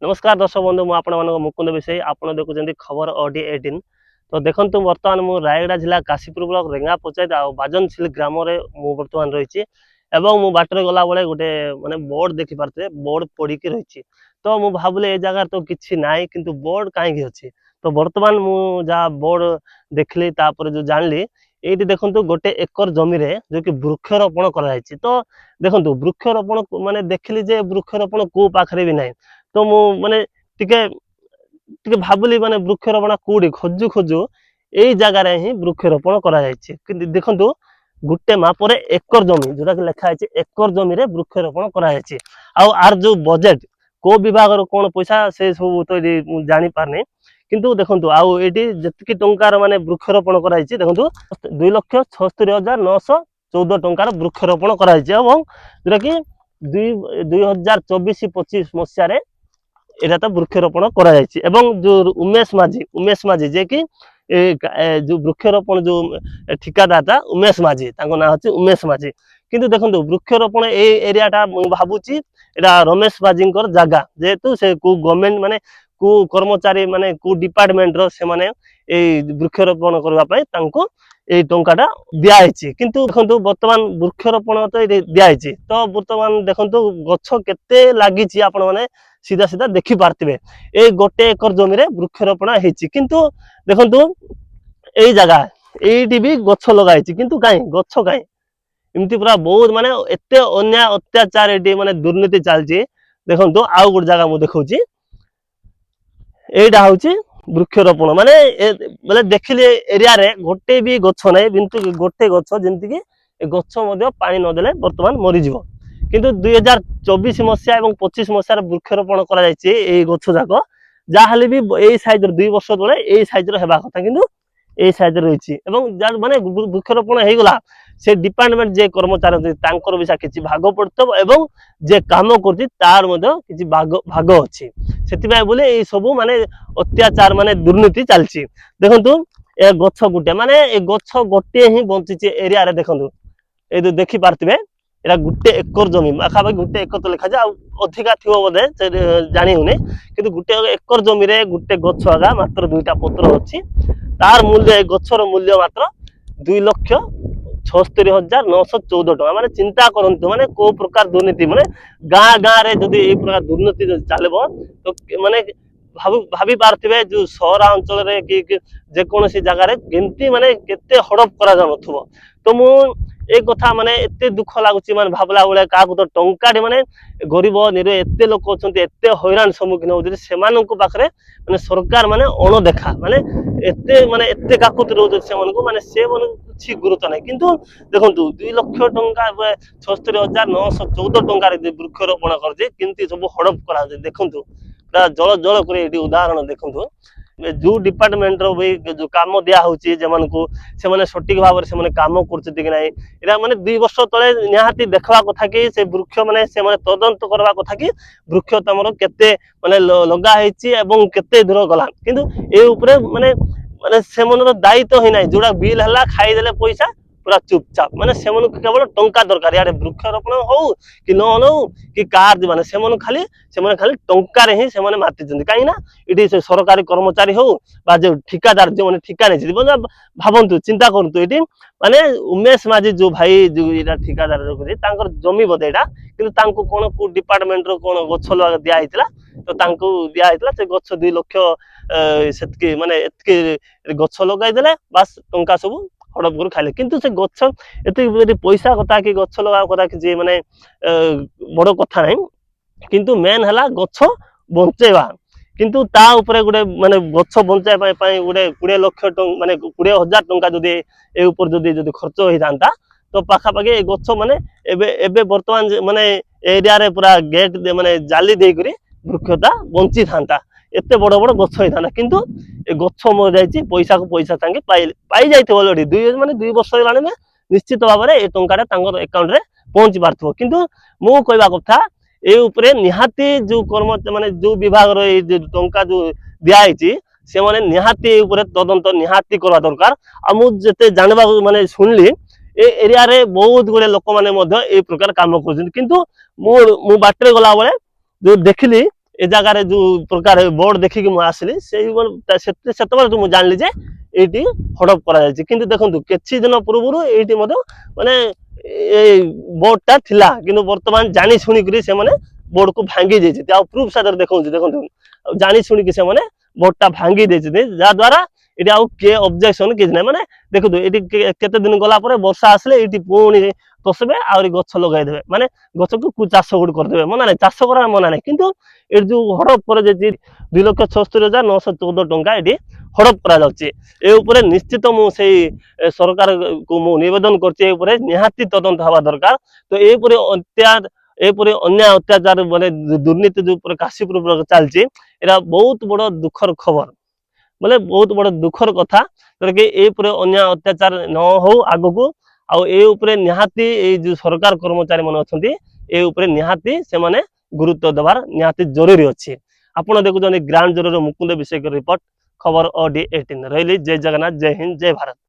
नमस्कार दर्शक बंधु मुकुंद विषय आप देखुं खबर ओडी 18 तो देखु बर्तमान मु रायगड़ा जिला काशीपुर ब्लॉक रेंगा पंचायत बाजनशिल ग्राम मु बर्तमान रही मु बाटर गला बेले गोटे माने बोर्ड देखि पारते बोर्ड पड़ी रही तो मु भाबुले ए जगह तो किछि नाइ किंतु बोर्ड कहीं अच्छी तो बर्तमान मु जहाँ बोर्ड देखली तापर जो जानली ये देखु गोटे एकर जमी रे जो कि वृक्षरोपण कर तो देखु वृक्षरोपण माने देखली जे वृक्षरोपण को पाखरे भी नहीं तो मु माने टिके टिके भाबुली माने वृक्षरोपण कोडी खोजु खोजु एई जगह रे ही वृक्षरोपण करा जायछि कि देखंतु गुटे मापरे एकर जमी जोटा कि लिखा है एकर जमी रे वृक्षरोपण करा जायछि आ आर जो बजेट को विभाग रो कोन पैसा से सब तो जानि पारने किंतु देखंतु आ एटी जतिकी टंकार माने वृक्षरोपण करा जायछि देखंतु 2,76,914 टंकार वृक्षरोपण करा जायछि एवं जोटा कि 2024-25 मसिया रे एटा तो वृक्षरोपण करा जायछि एवं जो उमेश माझी जे कि जो वृक्षरोपण जो ठिकादार था उमेश माझी ताको ना होछि उमेश माझी किंतु देखंतु वृक्षरोपण ए एरियाटा भाबुची एटा रमेश माझींकर जागा जेतु से को गवर्नमेंट माने को कर्मचारी माने को डिपार्टमेंट रो से माने ए वृक्षरोपण करबा पय तांको ए टंकाटा दिया आइछि किंतु देखंतु वर्तमान वृक्षरोपण तो दिया आइछि तो वर्तमान देखंतु गछ केते लागिछि आपण माने सीधा सीधा देखि पारतिबे ए गोटे एकर जमी रे वृक्षरोपण हेछि किंतु देखंतु एई जगह एइटी भी गछ लगाइछि किंतु काई गछ काई एमती पूरा बहुत माने एते अन्याय अत्याचार एटी माने दुर्नीति चलछि देखंतु आउ गोटे जगह मु देखौछि एइटा होछि वृक्षरोपण माने माने देखिले एरिया रे गोटे भी गछ नै किंतु गोटे गछ जेंति कि गछ मध्ये पानी न देले वर्तमान मरि जिवो किंतु 2024 मसिया एवं 25 मसिया वृक्षरोपण करा जायछि ए गछ जाक जाहले भी ए साइज 2 वर्ष तले ए साइज रो हेबा कथा किंतु ए साइज रही एवं माने वृक्षरोपण हो गला से डिपार्टमेंट जे कर्मचारी तांकर भी किछि भाग पड़तब एवं जे काम करछि तार मध्ये किछि भाग अछि सेति बोले ए सब माने अत्याचार माने दुर्नीति चलछि देखंतु ए गछ गुटे माने ए गछ गोटे ही बंचिछि एरिया रे देखंतु ए जो देखि पारतिबे एरा गुटे एकर जमी आखाबे गुटे एकर तो लिखा जा अधिका थिबो बोले जानि हुने किंतु गुटे एकर जमी रे गुटे गछ आगा मात्र दुईटा पत्र अछि तार मूल्य गछर मूल्य मात्र 2,76,914 टका माने चिंता करंतु माने को प्रकार दुर्नीति माने गाँ गाँ रे जदि ए प्रकार दुर्नीति चलबो तो माने भाभी पारथिबे जो सहरा अंचल रे कि जे कोनोसी जगह रे केमती माने केते हड़प करा जानथुबो तो मु ए कथा माने एते दुख लागुची माने भाबला बेले का तो टंकाडी माने गरीब निरे एते लोक अछंती एते हैरान सम्मुखीन होउती सेमाननकु पाखरे माने सरकार माने अण देखा माने एते काकुत रहउती सेमानकु माने से मन କିଛି ଗୁରୁତ୍ୱ ନାହିଁ କିନ୍ତୁ ଦେଖନ୍ତୁ 2 ଲକ୍ଷ ଟଙ୍କା 76,914 ଟଙ୍କାରେ ବୃକ୍ଷରୋପଣ କରୁଛି କେମିତି ସବୁ ହଡପ କରାଯାଉଛି ଦେଖନ୍ତୁ ପୁରା ଜଳ ଜଳ କରି ଏଠି ଉଦାହରଣ ଦେଖନ୍ତୁ जो डिपार्टमेंट रो भी जो काम दिया होची जमानकु से माने सटीक भाव से माने काम करछति कि नाही एरा माने 2 वर्ष तळे निहाती देखवा कथा कि से वृक्ष माने से माने तदंत करवा कथा कि वृक्ष तमरो केते माने लगा हेची एवं केते दूर गला किंतु ए ऊपर माने माने से मनरो दायित्व ही नाही जोडा बिल हला खाई देले पैसा पूरा चुपचाप माने से मन केवल टंका दरकार यार वृक्षरोपण हो कि न हो कि कार माने से मन खाली टंका रे ही से माने माति जंदी काई ना इडी से सरकारी कर्मचारी हो बा जो ठिकादार जो माने ठिका नै भाबंतु चिंता करंतु इडी माने उमेश माझी जो भाई जो इडा ठिकादार रे तांकर जमी बदेडा किंतु तांको कोन को डिपार्टमेंट रो कोन गछ लगा दिया हितला तो तांको दिया हितला से गछ 2 लाख सेतके माने एतके गछ लगाई देले बस टंका सब हड़प कर खाइले किंतु से गछ एते पैसा कथा कि गछ लगा कथा कि जे माने बड़ कथा नै किंतु मेन हला गछ बंचेवा किंतु ता ऊपर गुडे माने गछ बंचाय पय गुडे 20 लाख माने 20,000 टंका जदि ए ऊपर जदि खर्च होई थांता तो पाखा पाखे गछ माने एबे वर्तमान माने एरिया रे पूरा गेट माने जाली देई करी वृक्षता बंची थांता एते बड़ बड़ गछ होई थांता किंतु ए गछ मर जायछि पैसा को पैसा संगे पाई जायथे ऑलरेडी 2 वर्ष लाने में निश्चित भाव रे ए टंकाटा तांगर अकाउंट रे पहुंची पारथो किंतु मु कहबा कथा ए ऊपर निहाती जो कर्म माने जो विभाग रो ए टंका जो दिया आइछि से माने निहाती ए ऊपर तदंत निहाती करवा दरकार आ मु जते जानबा माने सुनली ए एरिया रे बहुत गुडे लोक माने मध्य ए प्रकार काम करछन किंतु मु बाटरे गला बेले जो देखली ए जगार जो प्रकार बोर्ड देखिक मुझे आसली से जानी जे ये हड़प कर देखो किसी दिन पूर्व ये माने बोर्डटा थिला किंतु वर्तमान जानी शुणिक से बोर्ड को भांगी देते प्रूफ सागर देखो देखो जानी शुणिक से बोर्डटा भांगी देते जहाद्वारा ये आउ किए ऑब्जेक्शन किसी ना माने देखो ये केते दिन गला वर्षा आसले ये पुणी तसबे आहरी गछ लगेदेवे माने गछ को चाष गोटे करदे मना ना चाष कर मना ना किंतु ये जो हड़प कर 2,76,914 टंका ये हड़प कर निश्चित मुझे सरकार को मु निवेदन कर निहाती तदंत हवा दरकार तो एपरी अन्याय अत्याचार माने दुर्नीति जो काशीपुर चलती एरा बहुत बड़ दुखर खबर बोले बहुत बड़ दुखर कथा कि अन्याय अत्याचार न हो आग को निहाती जो सरकार कर्मचारी मन अच्छा निहाती से गुरुत्व देवार निहाती जरूरी अच्छी आपण देखुं ग्राउंड जीरो मुकुंद विषय रिपोर्ट खबर OD18 रही जय जगन्नाथ जय हिंद जय भारत।